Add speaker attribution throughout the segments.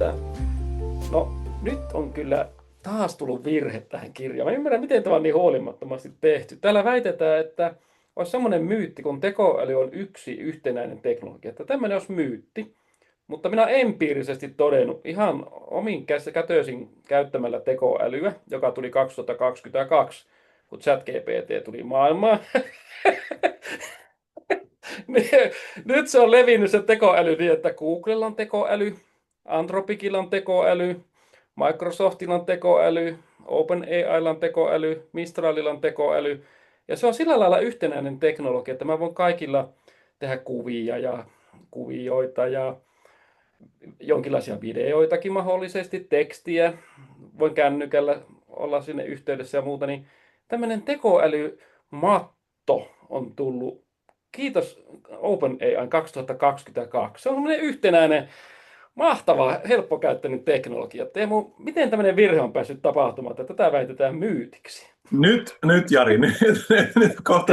Speaker 1: että no nyt on kyllä taas tullut virhe tähän kirjaan. Mä ymmärrän, miten tämä on niin huolimattomasti tehty. Täällä väitetään, että olisi semmoinen myytti, kun tekoäly on yksi yhtenäinen teknologia. Että tämmöinen olisi myytti. Mutta minä olen empiirisesti todennut ihan omin kätöisin käyttämällä tekoälyä, joka tuli 2022, kun ChatGPT tuli maailmaan. Nyt se on levinnyt se tekoäly niin, että Googlella on tekoäly, Anthropicilla on tekoäly, Microsoftilla on tekoäly, OpenAIlla on tekoäly, Mistralilla on tekoäly. Ja se on sillä lailla yhtenäinen teknologia, että mä voin kaikilla tehdä kuvia ja kuvioita ja jonkinlaisia videoitakin mahdollisesti, tekstiä. Voin kännykällä olla sinne yhteydessä ja muuta. Niin tämmöinen tekoälymatto on tullut. Kiitos OpenAI 2022. Se on semmoinen yhtenäinen, mahtava, helppokäyttöinen teknologia. Teemu, miten tämmöinen virhe on päässyt tapahtumaan, että tätä väitetään myytiksi?
Speaker 2: Nyt Jari, nyt kohta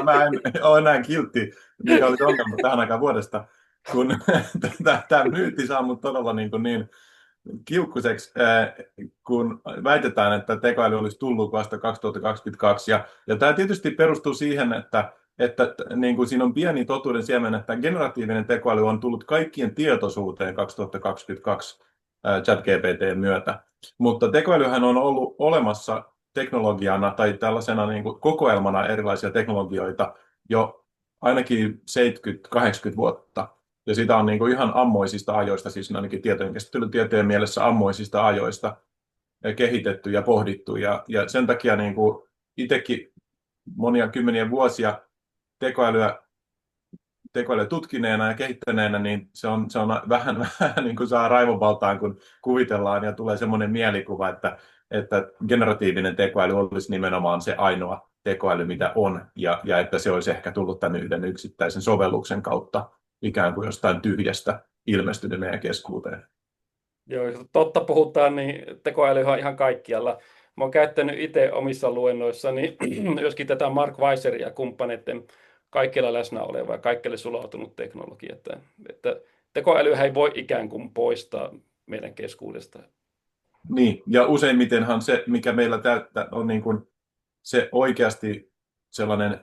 Speaker 2: mä en ole enää kiltti, mikä oli ongelma tähän aikaan vuodesta, kun tämä myytti saa mut todella niin kiukkuseksi, kun väitetään, että tekoäly olisi tullut vasta 2022. Ja tämä tietysti perustuu siihen, että niin kuin siinä on pieni totuuden siemen, että generatiivinen tekoäly on tullut kaikkien tietoisuuteen 2022 ChatGPT:n myötä. Mutta tekoälyhän on ollut olemassa teknologiana tai tällaisena niin kuin kokoelmana erilaisia teknologioita jo ainakin 70-80 vuotta. Ja sitä on niin kuin ihan ammoisista ajoista, siis ainakin tietojenkäsittelytieteen mielessä ammoisista ajoista kehitetty ja pohdittu. Ja sen takia niin kuin itsekin monia kymmeniä vuosia tekoälyä tutkineena ja kehittäneenä, niin se on vähän niin kuin saa raivovaltaan, kun kuvitellaan ja tulee semmoinen mielikuva, että generatiivinen tekoäly olisi nimenomaan se ainoa tekoäly, mitä on, ja että se olisi ehkä tullut tämän yhden yksittäisen sovelluksen kautta ikään kuin jostain tyhjästä ilmestynyt meidän keskuuteen.
Speaker 1: Joo, jos totta puhutaan, niin tekoäly on ihan kaikkialla. Mä oon käyttänyt itse omissa luennoissani myöskin tätä Mark Weiseria ja kumppaneiden kaikkialla läsnä oleva ja kaikkialle sulautunut teknologia. Että tekoälyhän ei voi ikään kuin poistaa meidän keskuudesta.
Speaker 2: Niin, ja useimmitenhan se, mikä meillä on niin kuin se oikeasti sellainen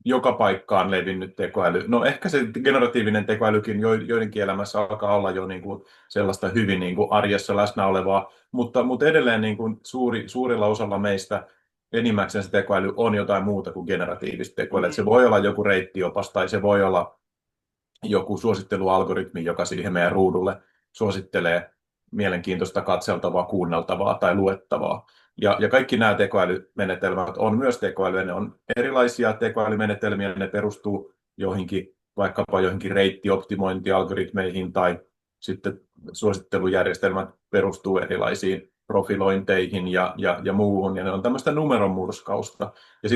Speaker 2: joka paikkaan levinnyt tekoäly. No ehkä se generatiivinen tekoälykin joidenkin elämässä alkaa olla jo niin kuin sellaista hyvin niin kuin arjessa läsnä olevaa, mutta edelleen niin kuin suurilla osalla meistä enimmäkseen se tekoäly on jotain muuta kuin generatiivista tekoälyä. Se voi olla joku reittiopas tai se voi olla joku suosittelualgoritmi, joka siihen meidän ruudulle suosittelee mielenkiintoista katseltavaa, kuunneltavaa tai luettavaa. Ja kaikki nämä tekoälymenetelmät on myös tekoälyä. Ne on erilaisia tekoälymenetelmiä, ne perustuu vaikkapa johonkin reittioptimointialgoritmeihin tai sitten suosittelujärjestelmät perustuu erilaisiin profilointeihin ja muuhun, ja ne on tämmöistä numeronmurskausta. Ja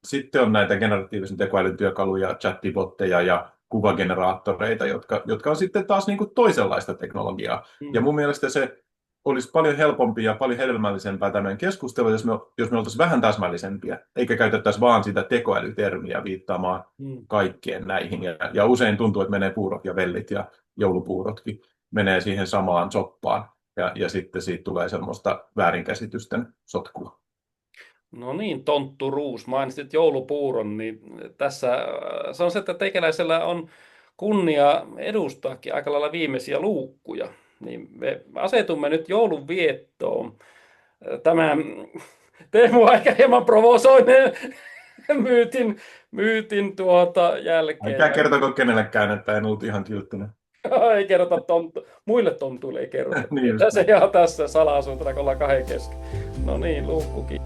Speaker 2: sitten on näitä generatiivisen tekoälyn työkaluja, chatbotteja ja kuvageneraattoreita, jotka on sitten taas niin kuin toisenlaista teknologiaa. Ja mun mielestä se olisi paljon helpompi ja paljon hedelmällisempää tämän keskustelua, jos me oltaisiin vähän täsmällisempiä, eikä käytettäisi vaan sitä tekoälytermiä viittaamaan kaikkeen näihin. Ja usein tuntuu, että menee puurot ja vellit ja joulupuurotkin menee siihen samaan soppaan, ja sitten siitä tulee semmoista väärinkäsitysten sotkua.
Speaker 1: No niin, Tonttu Ruus, mainitsit joulupuuron, niin tässä se on se, että teikäläisellä on kunnia edustaakin aika lailla viimeisiä luukkuja. Niin me asetumme nyt joulun viettoon. Tämä Teemu ehkä hieman provosoineen myytin jälkeen.
Speaker 2: Älkää kertoko kenellekään, että en ollut ihan kilttinen.
Speaker 1: Ei kerrota muille tontuille ei kerrota.
Speaker 2: Niin
Speaker 1: Se jää tässä salaisuutena, kun ollaan kahden kesken. No niin, luukkukin.